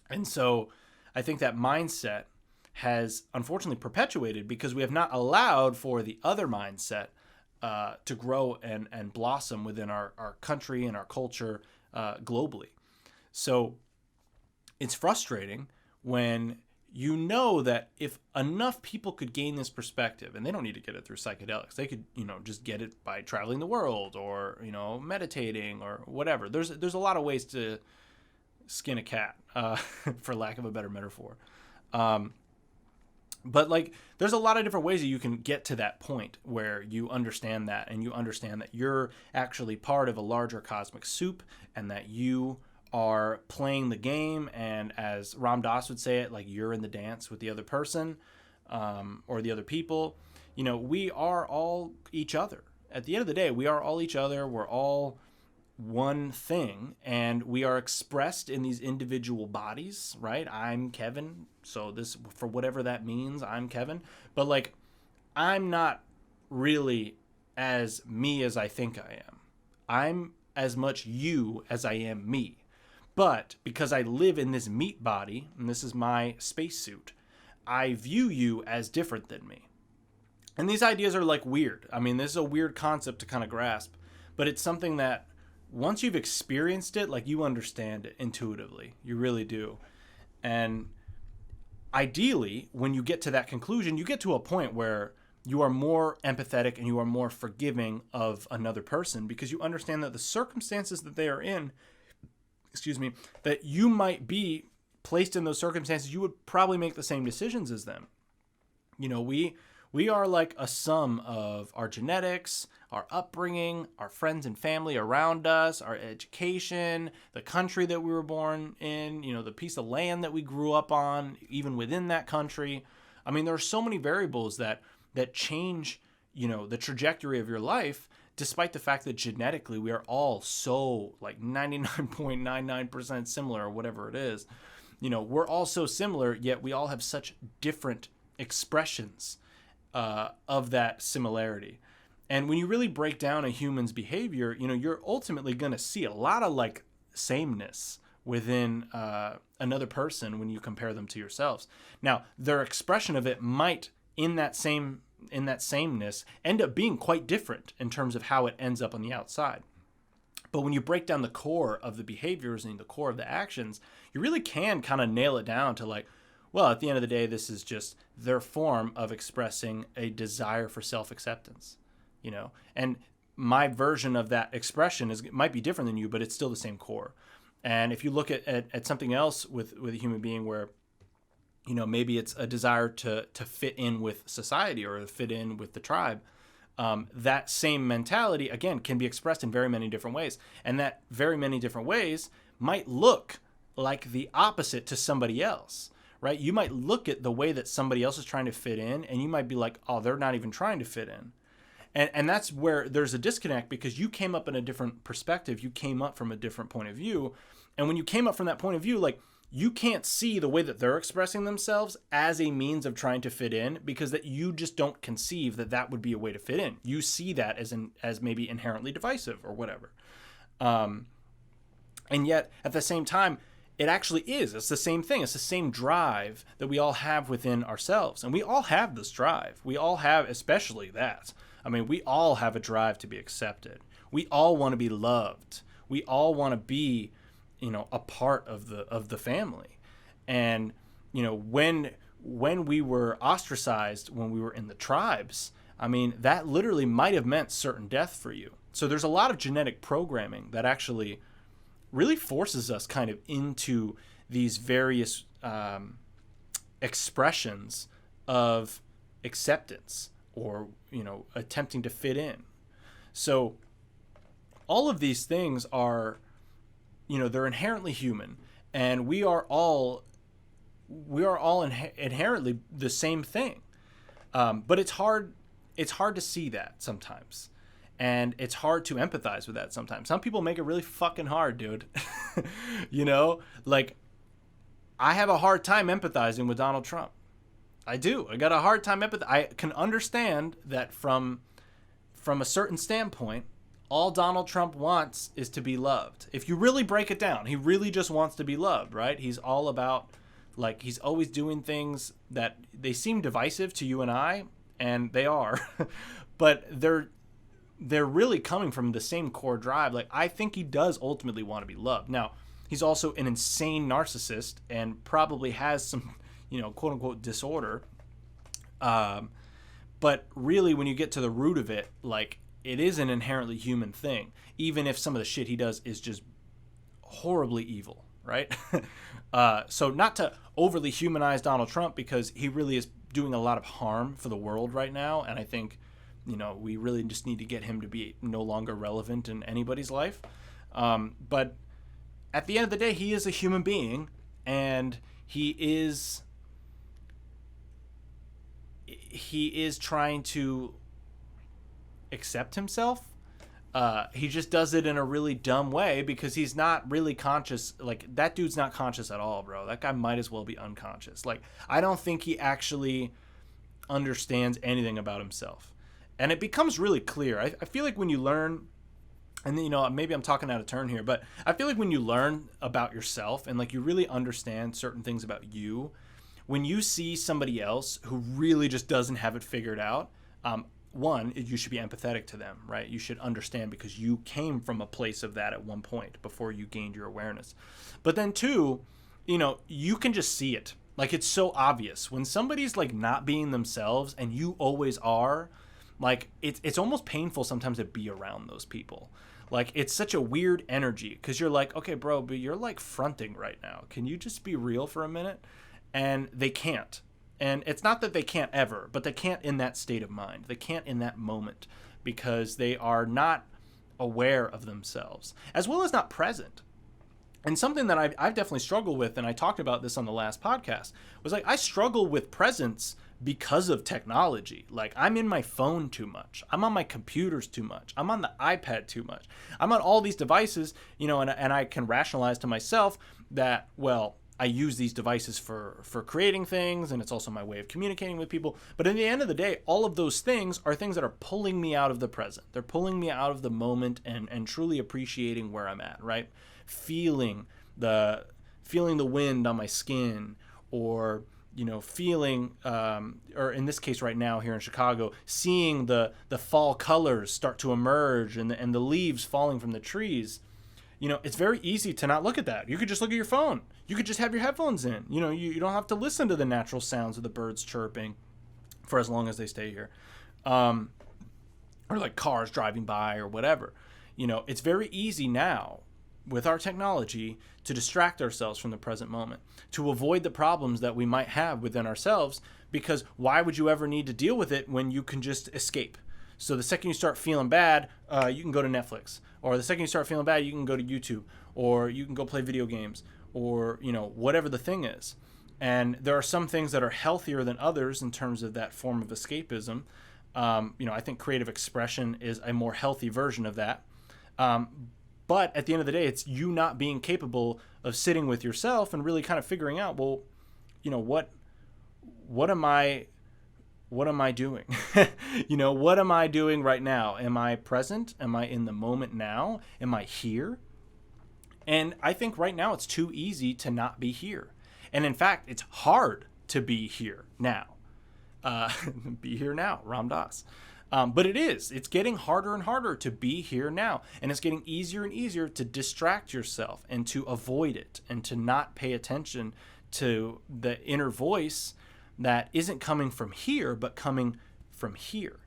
And so I think that mindset has unfortunately perpetuated because we have not allowed for the other mindset to grow and blossom within our country and our culture globally. So it's frustrating when you know that if enough people could gain this perspective, and they don't need to get it through psychedelics, they could, just get it by traveling the world or, meditating or whatever. There's a lot of ways to skin a cat, for lack of a better metaphor. Um, but like, there's a lot of different ways that you can get to that point where you understand that, and you understand that you're actually part of a larger cosmic soup, and that you are playing the game. And as Ram Dass would say it, like, you're in the dance with the other person, or the other people. We are all each other. At the end of the day, we are all each other. We're all one thing, and we are expressed in these individual bodies, right? I'm Kevin, so this, for whatever that means, I'm Kevin. But like, I'm not really as me as I think I am. I'm as much you as I am me. But because I live in this meat body, and this is my spacesuit, I view you as different than me. And these ideas are like weird. I mean, this is a weird concept to kind of grasp, but it's something that once you've experienced it, like, you understand it intuitively. You really do. And ideally, when you get to that conclusion, you get to a point where you are more empathetic and you are more forgiving of another person, because you understand that the circumstances that they are in, that you might be placed in those circumstances, you would probably make the same decisions as them. We are like a sum of our genetics, our upbringing, our friends and family around us, our education, the country that we were born in, the piece of land that we grew up on, even within that country. I mean, there are so many variables that change, the trajectory of your life, despite the fact that genetically we are all so like 99.99% similar, or whatever it is. We're all so similar, yet we all have such different expressions of that similarity. And when you really break down a human's behavior, you're ultimately going to see a lot of like sameness within another person when you compare them to yourselves. Now, their expression of it might, in that sameness, end up being quite different in terms of how it ends up on the outside. But when you break down the core of the behaviors and the core of the actions, you really can kind of nail it down to like, well, at the end of the day, this is just their form of expressing a desire for self-acceptance, and my version of that expression might be different than you, but it's still the same core. And if you look at something else with a human being where, maybe it's a desire to fit in with society or to fit in with the tribe, that same mentality, again, can be expressed in very many different ways. And that very many different ways might look like the opposite to somebody else, right? You might look at the way that somebody else is trying to fit in, and you might be like, oh, they're not even trying to fit in. And that's where there's a disconnect, because you came up in a different perspective. You came up from a different point of view. And when you came up from that point of view, like, you can't see the way that they're expressing themselves as a means of trying to fit in, because that you just don't conceive that would be a way to fit in. You see that as maybe inherently divisive or whatever. And yet at the same time, it actually is. It's the same thing. It's the same drive that we all have within ourselves. And we all have this drive. We all have, especially that. I mean, we all have a drive to be accepted. We all want to be loved. We all want to be, a part of the family. And, when we were ostracized, when we were in the tribes, I mean, that literally might have meant certain death for you. So there's a lot of genetic programming that actually really forces us kind of into these various expressions of acceptance, or attempting to fit in. So all of these things are, they're inherently human, and we are all inherently the same thing. But it's hard to see that sometimes. And it's hard to empathize with that sometimes. Some people make it really fucking hard, dude. Like, I have a hard time empathizing with Donald Trump. I do. I got a hard time I can understand that from a certain standpoint, all Donald Trump wants is to be loved. If you really break it down, he really just wants to be loved, right? He's all about, like, he's always doing things that they seem divisive to you and I, and they are, but they're really coming from the same core drive. Like, I think he does ultimately want to be loved. Now, he's also an insane narcissist and probably has some, quote unquote disorder. But really, when you get to the root of it, like, it is an inherently human thing, even if some of the shit he does is just horribly evil, right? So not to overly humanize Donald Trump, because he really is doing a lot of harm for the world right now. And I think, we really just need to get him to be no longer relevant in anybody's life. But at the end of the day, he is a human being, and he is trying to accept himself. He just does it in a really dumb way, because he's not really conscious. Like, that dude's not conscious at all, bro. That guy might as well be unconscious. Like, I don't think he actually understands anything about himself. And it becomes really clear. I feel like when you learn, and maybe I'm talking out of turn here, but I feel like when you learn about yourself and, like, you really understand certain things about you, when you see somebody else who really just doesn't have it figured out, one, you should be empathetic to them, right? You should understand, because you came from a place of that at one point before you gained your awareness. But then two, you can just see it. Like, it's so obvious when somebody's, like, not being themselves and you always are. Like, it's almost painful sometimes to be around those people. Like, it's such a weird energy, because you're like, okay, bro, but you're, like, fronting right now. Can you just be real for a minute? And they can't. And it's not that they can't ever, but they can't in that state of mind. They can't in that moment, because they are not aware of themselves, as well as not present. And something that I've definitely struggled with, and I talked about this on the last podcast, was, like, I struggle with presence because of technology. Like, I'm in my phone too much. I'm on my computers too much. I'm on the iPad too much. I'm on all these devices, and I can rationalize to myself that, well, I use these devices for creating things, and it's also my way of communicating with people. But at the end of the day, all of those things are things that are pulling me out of the present. They're pulling me out of the moment and truly appreciating where I'm at, right? Feeling the wind on my skin, or feeling, or in this case right now here in Chicago, seeing the fall colors start to emerge, and the leaves falling from the trees. It's very easy to not look at that. You could just look at your phone. You could just have your headphones in. You don't have to listen to the natural sounds of the birds chirping for as long as they stay here. Or like cars driving by or whatever. It's very easy now with our technology to distract ourselves from the present moment, to avoid the problems that we might have within ourselves, because why would you ever need to deal with it when you can just escape? So the second you start feeling bad, you can go to Netflix. Or the second you start feeling bad, you can go to YouTube. Or you can go play video games. Or, whatever the thing is. And there are some things that are healthier than others in terms of that form of escapism. I think creative expression is a more healthy version of that. But at the end of the day, it's you not being capable of sitting with yourself and really kind of figuring out, well, what am I doing? What am I doing right now? Am I present? Am I in the moment now? Am I here? And I think right now it's too easy to not be here. And in fact, it's hard to be here now. Be here now, Ram Dass. But it's getting harder and harder to be here now. And it's getting easier and easier to distract yourself and to avoid it and to not pay attention to the inner voice that isn't coming from here, but coming from here.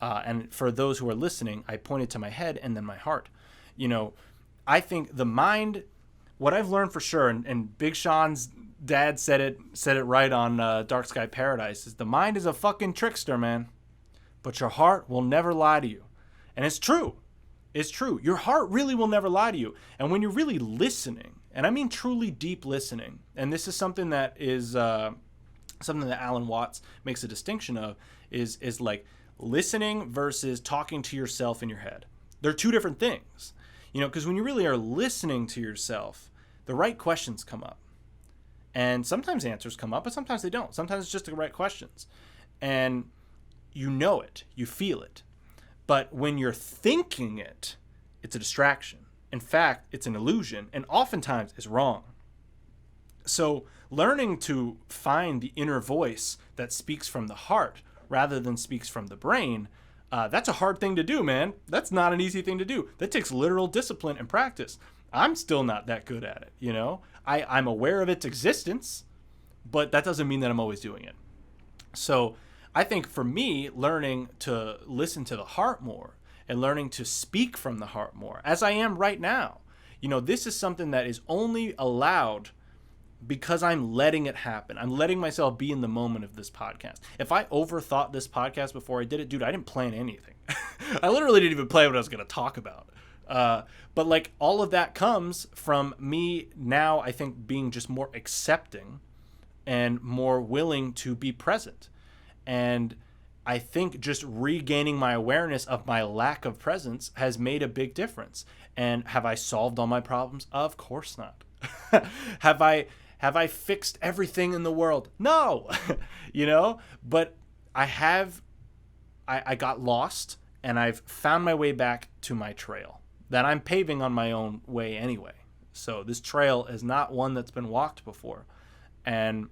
And for those who are listening, I pointed to my head and then my heart. I think the mind, what I've learned for sure, and Big Sean's dad said it right on Dark Sky Paradise, is the mind is a fucking trickster, man. But your heart will never lie to you. And it's true. It's true. Your heart really will never lie to you. And when you're really listening, and I mean truly deep listening, and this is something that is something that Alan Watts makes a distinction of, is like listening versus talking to yourself in your head. They're two different things. Because when you really are listening to yourself, the right questions come up. And sometimes answers come up, but sometimes they don't. Sometimes it's just the right questions. And you know it. You feel it. But when you're thinking it, it's a distraction. In fact, it's an illusion, and oftentimes it's wrong. So learning to find the inner voice that speaks from the heart rather than speaks from the brain, that's a hard thing to do, man. That's not an easy thing to do. That takes literal discipline and practice. I'm still not that good at it, you know? I'm aware of its existence, but that doesn't mean that I'm always doing it. So I think for me, learning to listen to the heart more and learning to speak from the heart more, as I am right now, you know, this is something that is only allowed because I'm letting it happen. I'm letting myself be in the moment of this podcast. If I overthought this podcast before I did it, dude, I didn't plan anything. I literally didn't even plan what I was going to talk about. But like all of that comes from me now, I think, being just more accepting and more willing to be present. And I think just regaining my awareness of my lack of presence has made a big difference. And have I solved all my problems? Of course not. Have I fixed everything in the world? No. You know, but I got lost and I've found my way back to my trail that I'm paving on my own way anyway. So this trail is not one that's been walked before. And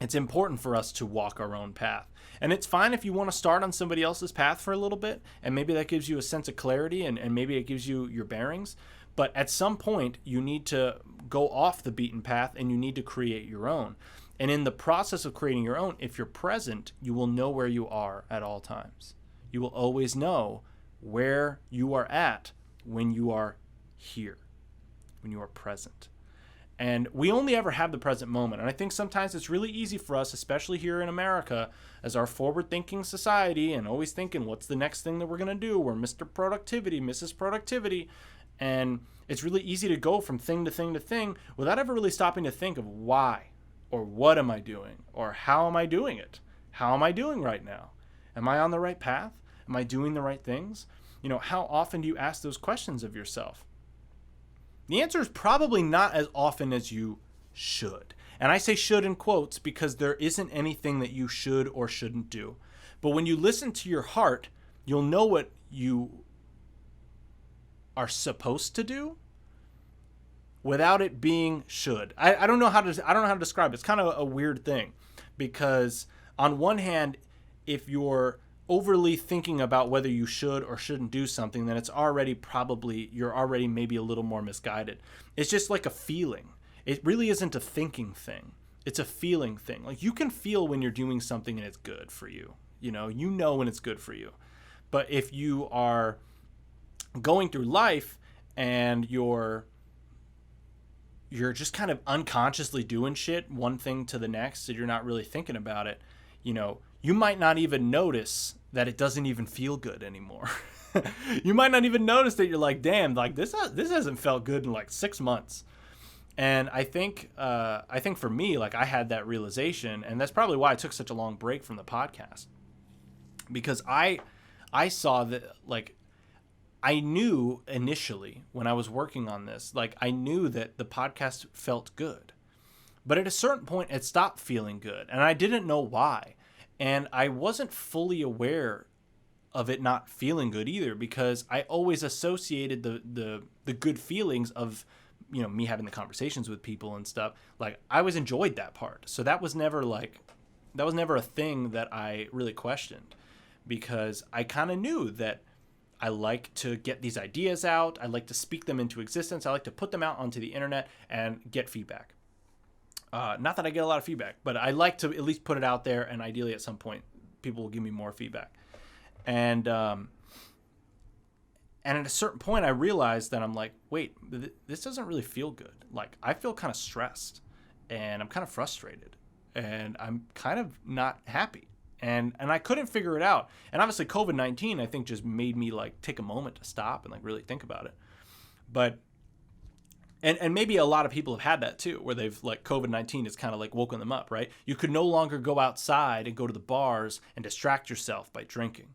it's important for us to walk our own path. And it's fine if you want to start on somebody else's path for a little bit, and maybe that gives you a sense of clarity and maybe it gives you your bearings. But at some point, you need to go off the beaten path and you need to create your own. And in the process of creating your own, if you're present, you will know where you are at all times. You will always know where you are at when you are here, when you are present. And we only ever have the present moment. And I think sometimes it's really easy for us, especially here in America, as our forward-thinking society and always thinking, what's the next thing that we're going to do? We're Mr. Productivity, Mrs. Productivity. And it's really easy to go from thing to thing to thing without ever really stopping to think of why or what am I doing or how am I doing it? How am I doing right now? Am I on the right path? Am I doing the right things? You know, how often do you ask those questions of yourself? The answer is probably not as often as you should. And I say should in quotes because there isn't anything that you should or shouldn't do. But when you listen to your heart, you'll know what you are supposed to do without it being should. I don't know how to describe it. It's kind of a weird thing because on one hand, if you're overly thinking about whether you should or shouldn't do something, then you're already maybe a little more misguided. It's just like a feeling. It really isn't a thinking thing. It's a feeling thing. Like you can feel when you're doing something and it's good for you. You know when it's good for you. But if you are going through life and you're just kind of unconsciously doing shit, one thing to the next, so you're not really thinking about it, you might not even notice that it doesn't even feel good anymore. You might not even notice that you're like, damn, like this hasn't felt good in like 6 months. And I think for me, like I had that realization, and that's probably why I took such a long break from the podcast, because I saw that, like, I knew initially when I was working on this, like I knew that the podcast felt good, but at a certain point it stopped feeling good, and I didn't know why. And I wasn't fully aware of it not feeling good either, because I always associated the good feelings of, me having the conversations with people and stuff. Like I always enjoyed that part. So that was never a thing that I really questioned, because I kind of knew that I like to get these ideas out. I like to speak them into existence. I like to put them out onto the internet and get feedback. Not that I get a lot of feedback, but I like to at least put it out there, and ideally at some point people will give me more feedback. And at a certain point I realized that I'm like, wait, this doesn't really feel good. Like I feel kind of stressed and I'm kind of frustrated and I'm kind of not happy. And I couldn't figure it out. And obviously COVID-19, I think, just made me like take a moment to stop and like really think about it. But And maybe a lot of people have had that too, where they've like COVID-19 has kind of like woken them up, right? You could no longer go outside and go to the bars and distract yourself by drinking,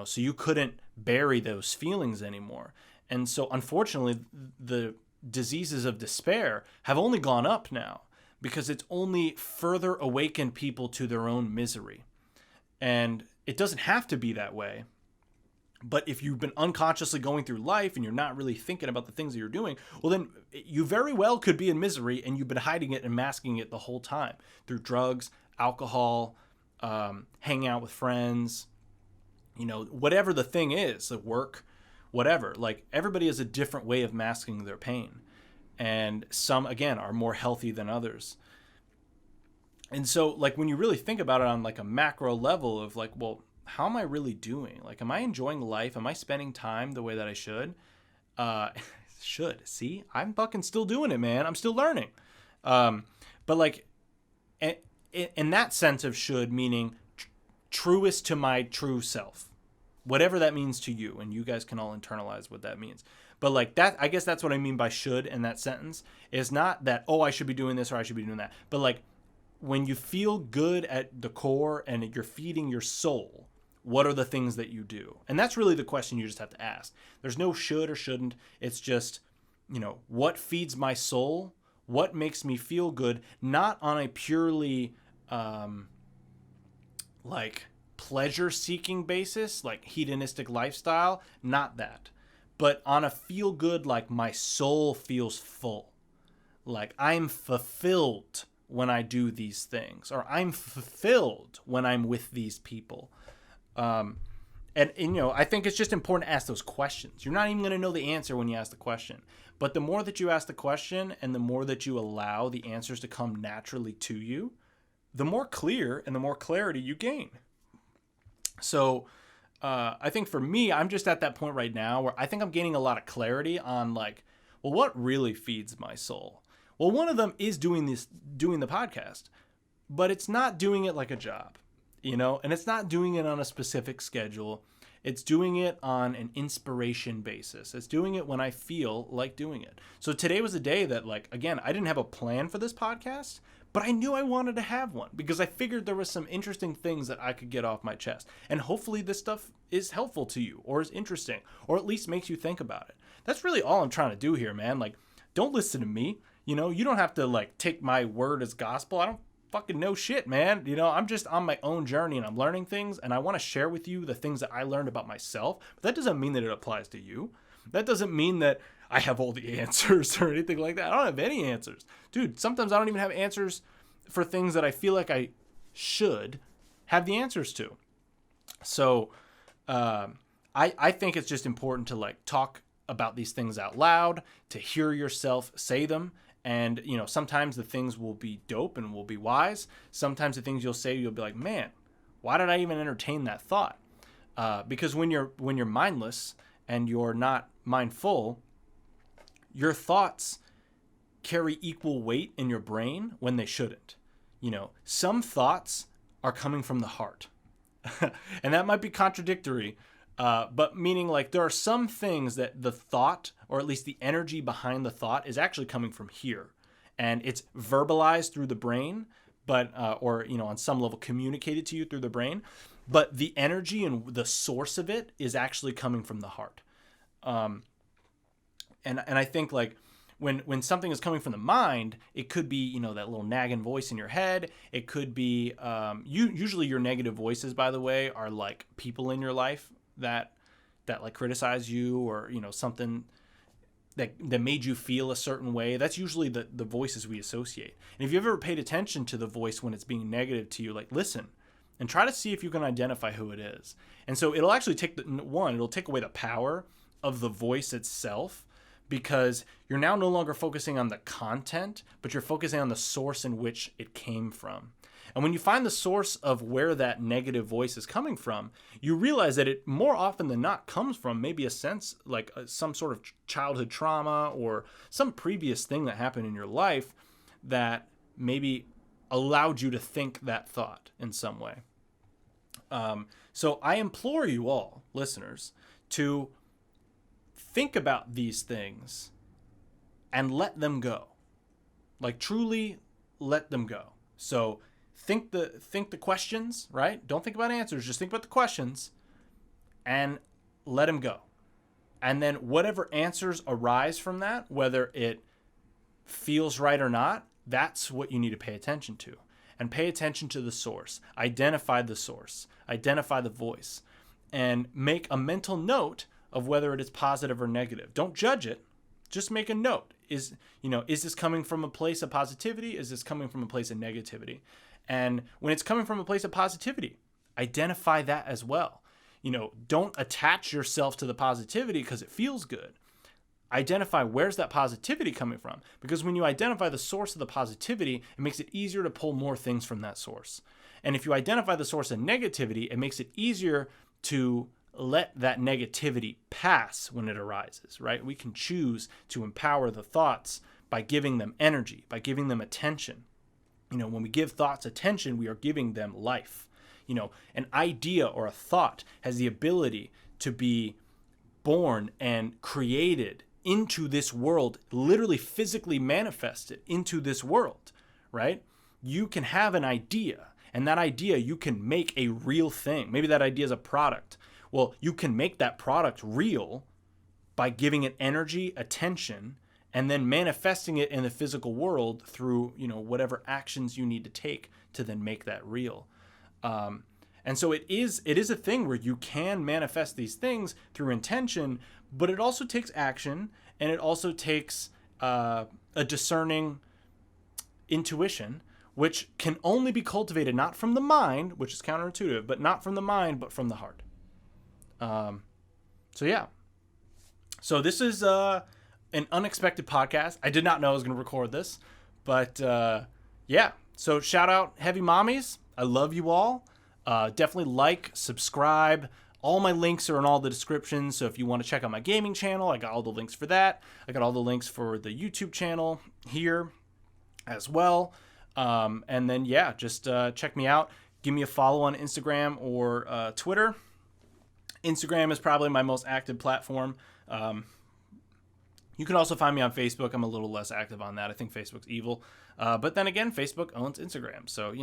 so you couldn't bury those feelings anymore. And so unfortunately, the diseases of despair have only gone up now because it's only further awakened people to their own misery. And it doesn't have to be that way, But if you've been unconsciously going through life and you're not really thinking about the things that you're doing, well, then you very well could be in misery, and you've been hiding it and masking it the whole time through drugs, alcohol, hanging out with friends, whatever the thing is, at work, whatever. Like, everybody has a different way of masking their pain. And some, again, are more healthy than others. And so, like, when you really think about it on like a macro level of like, well, how am I really doing? Like, am I enjoying life? Am I spending time the way that I should? Should. See, I'm fucking still doing it, man. I'm still learning. But like, in that sense of should, meaning truest to my true self, whatever that means to you, and you guys can all internalize what that means. But like that, I guess that's what I mean by should in that sentence, is not that, oh, I should be doing this or I should be doing that. But like, when you feel good at the core and you're feeding your soul, what are the things that you do? And that's really the question you just have to ask. There's no should or shouldn't. It's just, what feeds my soul? What makes me feel good? Not on a purely like pleasure-seeking basis, like hedonistic lifestyle. Not that. But on a feel good, like my soul feels full. Like I'm fulfilled when I do these things, or I'm fulfilled when I'm with these people. And I think it's just important to ask those questions. You're not even going to know the answer when you ask the question. But the more that you ask the question and the more that you allow the answers to come naturally to you, the more clear and the more clarity you gain. So I think for me, I'm just at that point right now where I think I'm gaining a lot of clarity on like, well, what really feeds my soul? Well, one of them is doing the podcast, but it's not doing it like a job. And it's not doing it on a specific schedule. It's doing it on an inspiration basis. It's doing it when I feel like doing it. So today was a day that, like, again, I didn't have a plan for this podcast, but I knew I wanted to have one because I figured there was some interesting things that I could get off my chest. And hopefully this stuff is helpful to you or is interesting or at least makes you think about it. That's really all I'm trying to do here, man. Like, don't listen to me. You don't have to, like, take my word as gospel. I don't fucking know shit, man. I'm just on my own journey and I'm learning things, and I want to share with you the things that I learned about myself. But that doesn't mean that it applies to you. That doesn't mean that I have all the answers or anything like that. I don't have any answers. Dude, sometimes I don't even have answers for things that I feel like I should have the answers to. So I think it's just important to like talk about these things out loud, to hear yourself say them. And, sometimes the things will be dope and will be wise. Sometimes the things you'll say, you'll be like, man, why did I even entertain that thought? Because when you're mindless and you're not mindful, your thoughts carry equal weight in your brain when they shouldn't. Some thoughts are coming from the heart. And that might be contradictory, but meaning like there are some things that the thought, or at least the energy behind the thought, is actually coming from here. And it's verbalized through the brain, but or on some level communicated to you through the brain. But the energy and the source of it is actually coming from the heart. And I think like when something is coming from the mind, it could be, that little nagging voice in your head. It could be, usually your negative voices, by the way, are like people in your life that like criticize you or, something that made you feel a certain way. That's usually the voices we associate. And if you've ever paid attention to the voice when it's being negative to you, like listen and try to see if you can identify who it is. And so it'll actually it'll take away the power of the voice itself, because you're now no longer focusing on the content, but you're focusing on the source in which it came from. And when you find the source of where that negative voice is coming from, you realize that it more often than not comes from maybe a sense like some sort of childhood trauma or some previous thing that happened in your life that maybe allowed you to think that thought in some way. So I implore you all, listeners, to think about these things and let them go. Like truly let them go. So think the questions, right? Don't think about answers, just think about the questions and let them go. And then whatever answers arise from that, whether it feels right or not, that's what you need to pay attention to. And pay attention to the source. Identify the source. Identify the voice. and make a mental note of whether it is positive or negative. Don't judge it. Just make a note. Is this coming from a place of positivity? Is this coming from a place of negativity? And when it's coming from a place of positivity, identify that as well. Don't attach yourself to the positivity because it feels good. Identify where's that positivity coming from. Because when you identify the source of the positivity, it makes it easier to pull more things from that source. And if you identify the source of negativity, it makes it easier to let that negativity pass when it arises, right? We can choose to empower the thoughts by giving them energy, by giving them attention. When we give thoughts attention, we are giving them life. An idea or a thought has the ability to be born and created into this world, literally physically manifested into this world, right? You can have an idea, and that idea you can make a real thing. Maybe that idea is a product. Well, you can make that product real by giving it energy, attention, and then manifesting it in the physical world through, whatever actions you need to take to then make that real. And so it is a thing where you can manifest these things through intention, but it also takes action, and it also takes a discerning intuition, which can only be cultivated not from the mind, which is counterintuitive, but not from the mind, but from the heart. So this is an unexpected podcast. I did not know I was going to record this, but So shout out Heavy Mommies. I love you all. Definitely like, subscribe. All my links are in all the descriptions. So if you want to check out my gaming channel, I got all the links for that. I got all the links for the YouTube channel here as well. And then, just check me out. Give me a follow on Instagram or Twitter. Instagram is probably my most active platform. You can also find me on Facebook. I'm a little less active on that. I think Facebook's evil. But then again, Facebook owns Instagram. So,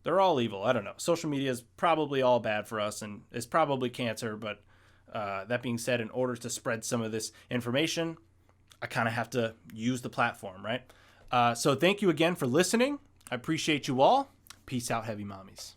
they're all evil. I don't know. Social media is probably all bad for us, and it's probably cancer. But that being said, in order to spread some of this information, I kind of have to use the platform, right? So thank you again for listening. I appreciate you all. Peace out, Heavy Mommies.